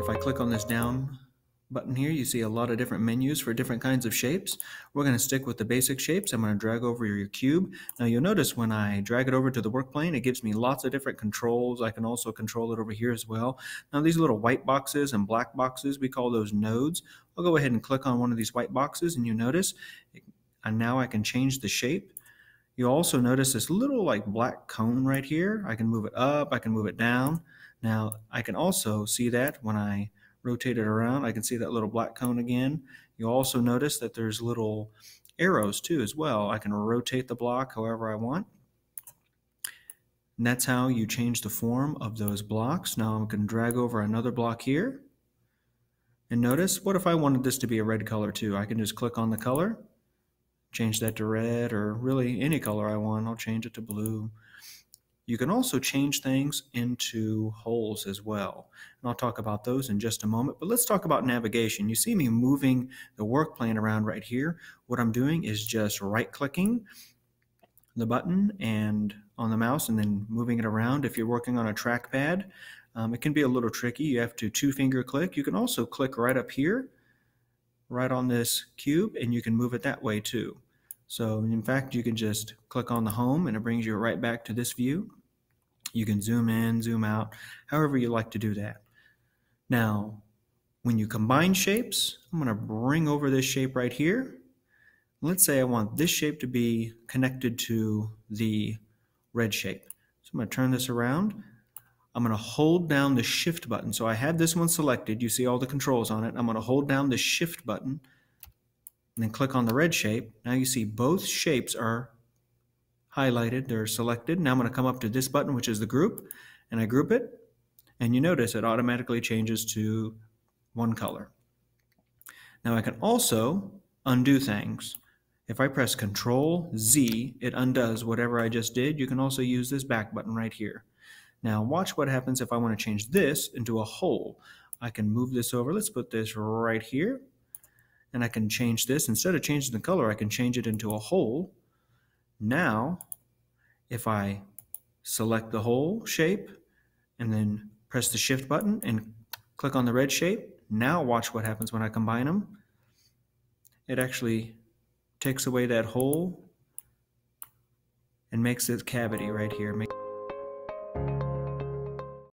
If I click on this down button here, you see a lot of different menus for different kinds of shapes. We're going to stick with the basic shapes. I'm going to drag over your cube. Now you'll notice when I drag it over to the work plane, it gives me lots of different controls. I can also control it over here as well. Now these little white boxes and black boxes, we call those nodes. I'll go ahead and click on one of these white boxes and you notice, and now I can change the shape. You'll also notice this little like black cone right here. I can move it up, I can move it down. Now I can also see that when I rotate it around, I can see that little black cone again. You'll also notice that there's little arrows too as well. I can rotate the block however I want. And that's how you change the form of those blocks. Now I'm going to drag over another block here. And notice, what if I wanted this to be a red color too? I can just click on the color, change that to red, or really any color I want. I'll change it to blue. You can also change things into holes as well. And I'll talk about those in just a moment, but let's talk about navigation. You see me moving the work plane around right here. What I'm doing is just right-clicking the button and on the mouse and then moving it around. If you're working on a trackpad, it can be a little tricky. You have to two-finger click. You can also click right up here, right on this cube, and you can move it that way too. So in fact, you can just click on the home and it brings you right back to this view. You can zoom in, zoom out, however you like to do that. Now, when you combine shapes, I'm going to bring over this shape right here. Let's say I want this shape to be connected to the red shape. So I'm going to turn this around. I'm going to hold down the shift button. So I have this one selected. You see all the controls on it. I'm going to hold down the shift button and then click on the red shape. Now you see both shapes are highlighted, they're selected. Now I'm going to come up to this button, which is the group, and I group it, and you notice it automatically changes to one color. Now I can also undo things. If I press Control Z, it undoes whatever I just did. You can also use this back button right here. Now watch what happens if I want to change this into a hole. I can move this over. Let's put this right here, and I can change this. Instead of changing the color, I can change it into a hole. Now, if I select the whole shape and then press the shift button and click on the red shape, now watch what happens when I combine them. It actually takes away that hole and makes this cavity right here.